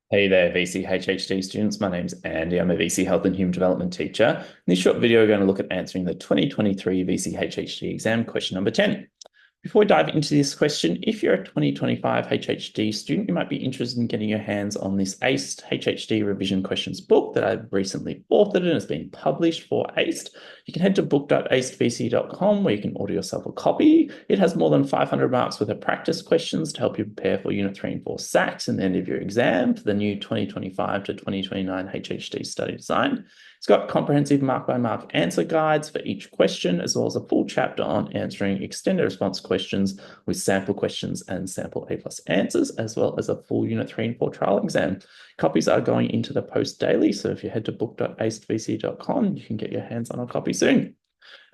Hey there, VC HHD students. My name's Andy. I'm a VC Health and Human Development teacher. In this short video, we're going to look at answering the 2023 VC HHD exam question number 10. Before we dive into this question, if you're a 2025 HHD student, you might be interested in getting your hands on this ACE HHD revision questions book that I've recently authored and has been published for ACE. You can head to book.acedvc.com where you can order yourself a copy. It has more than 500 marks worth of practice questions to help you prepare for Unit 3 and 4 SACs and the end of your exam for the new 2025 to 2029 HHD study design. It's got comprehensive mark-by-mark answer guides for each question, as well as a full chapter on answering extended response questions with sample questions and sample A+ answers, as well as a full Unit 3 and 4 trial exam. Copies are going into the post daily, so if you head to book.acedvc.com, you can get your hands on a copy soon.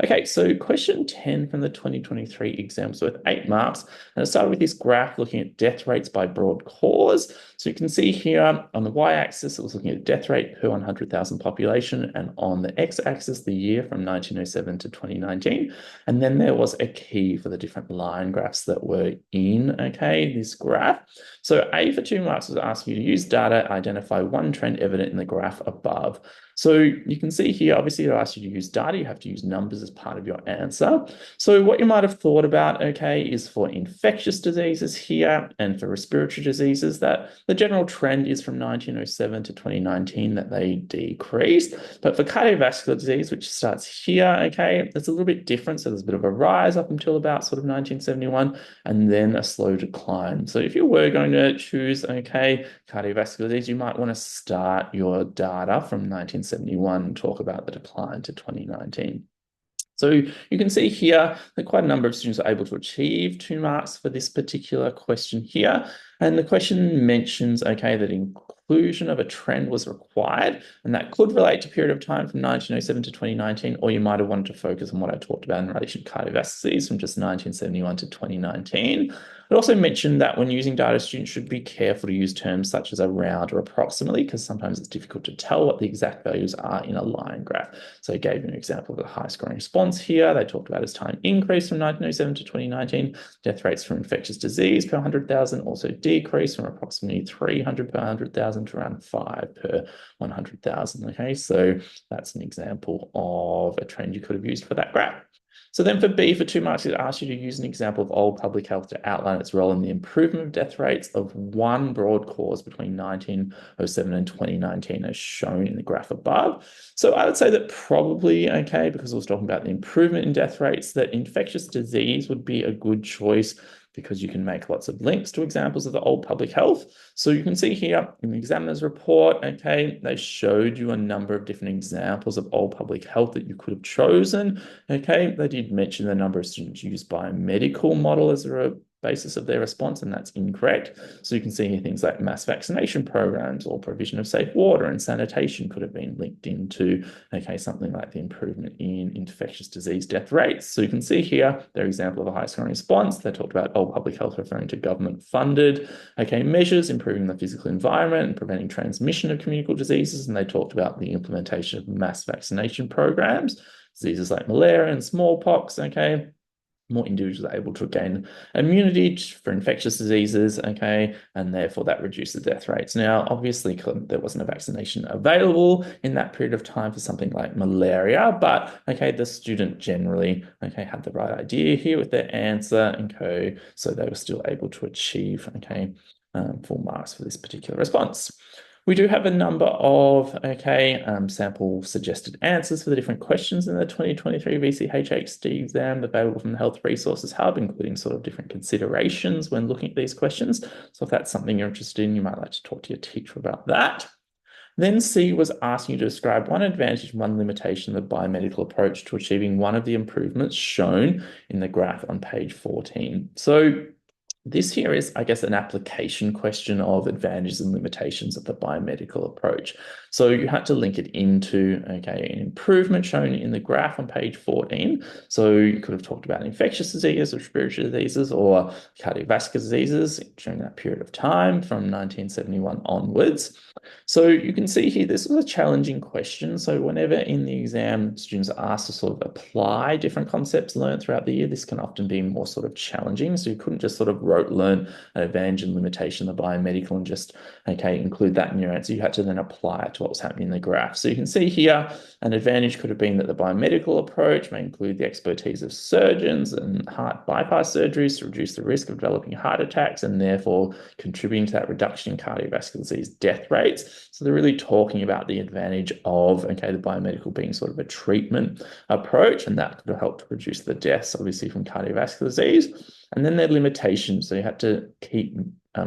Okay, so question 10 from the 2023 exams worth 8 marks. And it started with this graph looking at death rates by broad cause. So you can see here on the y-axis, it was looking at death rate per 100,000 population, and on the x-axis, the year from 1907 to 2019. And then there was a key for the different line graphs that were in, okay, this graph. So A for 2 marks was asking you to use data, identify one trend evident in the graph above. So you can see here, obviously, it asks you to use data. You have to use numbers as part of your answer. So what you might have thought about, okay, is for infectious diseases here and for respiratory diseases, that the general trend is from 1907 to 2019 that they decreased. But for cardiovascular disease, which starts here, okay, it's a little bit different. So there's a bit of a rise up until about sort of 1971 and then a slow decline. So if you were going to choose, okay, cardiovascular disease, you might want to start your data from 1971 and talk about the decline to 2019. So you can see here that quite a number of students are able to achieve 2 marks for this particular question here. And the question mentions, okay, that inclusion of a trend was required, and that could relate to a period of time from 1907 to 2019, or you might have wanted to focus on what I talked about in relation to cardiovascular disease from just 1971 to 2019. It also mentioned that when using data, students should be careful to use terms such as around or approximately, because sometimes it's difficult to tell what the exact values are in a line graph. So I gave you an example of a high scoring response here. They talked about as time increased from 1907 to 2019, death rates from infectious disease per 100,000 also decreased from approximately 300 per 100,000 to around 5 per 100,000. Okay, so that's an example of a trend you could have used for that graph. So then for B, for 2 marks, it asks you to use an example of old public health to outline its role in the improvement of death rates of one broad cause between 1907 and 2019, as shown in the graph above. So I would say that probably, okay, because I was talking about the improvement in death rates, that infectious disease would be a good choice because you can make lots of links to examples of the old public health. So you can see here in the examiner's report, okay, they showed you a number of different examples of old public health that you could have chosen. Okay, they did mention the number of students used biomedical model as a basis of their response, and that's incorrect. So you can see here things like mass vaccination programs or provision of safe water and sanitation could have been linked into, okay, something like the improvement in infectious disease death rates. So you can see here their example of a high scoring response. They talked about old public health referring to government funded, okay, measures, improving the physical environment and preventing transmission of communicable diseases. And they talked about the implementation of mass vaccination programs, diseases like malaria and smallpox, okay, more individuals are able to gain immunity for infectious diseases, okay, and therefore that reduces death rates. Now, obviously, there wasn't a vaccination available in that period of time for something like malaria, but, okay, the student generally, okay, had the right idea here with their answer, okay, so they were still able to achieve, okay, full marks for this particular response. We do have a number of, okay, sample suggested answers for the different questions in the 2023 VC HHD exam available from the Health Resources Hub, including sort of different considerations when looking at these questions. So if that's something you're interested in, you might like to talk to your teacher about that. Then C was asking you to describe one advantage and one limitation of the biomedical approach to achieving one of the improvements shown in the graph on page 14. So this here is, I guess, an application question of advantages and limitations of the biomedical approach. So you had to link it into, okay, an improvement shown in the graph on page 14. So you could have talked about infectious diseases, respiratory diseases, or cardiovascular diseases during that period of time from 1971 onwards. So you can see here, this was a challenging question. So whenever in the exam, students are asked to sort of apply different concepts learned throughout the year, this can often be more sort of challenging. So you couldn't just sort of rote learn an advantage and limitation of the biomedical and just, okay, include that in your answer. You had to then apply it to what was happening in the graph. So you can see here, an advantage could have been that the biomedical approach may include the expertise of surgeons and heart bypass surgeries to reduce the risk of developing heart attacks and therefore contributing to that reduction in cardiovascular disease death rates. So they're really talking about the advantage of, okay, the biomedical being sort of a treatment approach, and that could have helped to reduce the deaths, obviously, from cardiovascular disease. And then their limitations. So you had to keep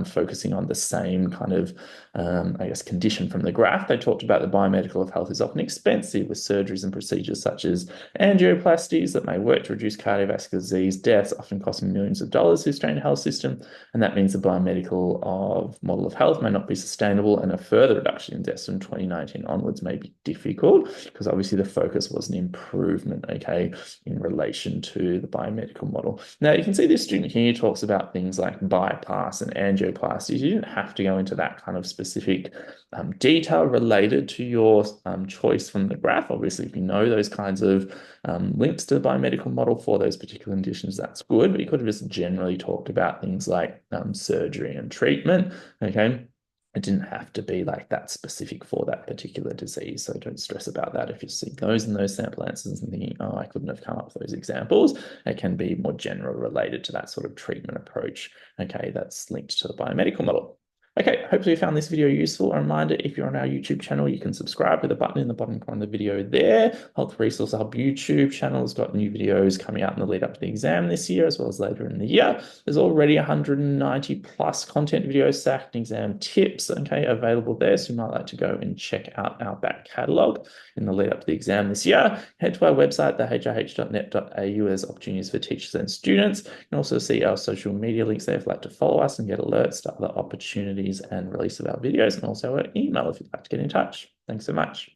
focusing on the same kind of, I guess, condition from the graph. They talked about the biomedical of health is often expensive with surgeries and procedures such as angioplasties that may work to reduce cardiovascular disease deaths, often costing millions of dollars to the Australian health system. And that means the biomedical of model of health may not be sustainable, and a further reduction in deaths from 2019 onwards may be difficult because obviously the focus was an improvement, okay, in relation to the biomedical model. Now you can see this student here talks about things like bypass and angioplasties. You didn't have to go into that kind of specific detail related to your choice from the graph. Obviously, if you know those kinds of links to the biomedical model for those particular conditions, that's good, but you could have just generally talked about things like surgery and treatment, okay? It didn't have to be like that specific for that particular disease. So don't stress about that. If you see those in those sample answers and thinking, oh, I couldn't have come up with those examples, it can be more general related to that sort of treatment approach, okay, that's linked to the biomedical model. Okay, hopefully you found this video useful. A reminder, if you're on our YouTube channel, you can subscribe with the button in the bottom corner of the video there. Health Resource Hub YouTube channel has got new videos coming out in the lead up to the exam this year, as well as later in the year. There's already 190 plus content videos, stacked and exam tips, okay, available there. So you might like to go and check out our back catalogue in the lead up to the exam this year. Head to our website, thehih.net.au. There's opportunities for teachers and students. You can also see our social media links there if you'd like to follow us and get alerts to other opportunities and release of our videos, and also our email if you'd like to get in touch. Thanks so much.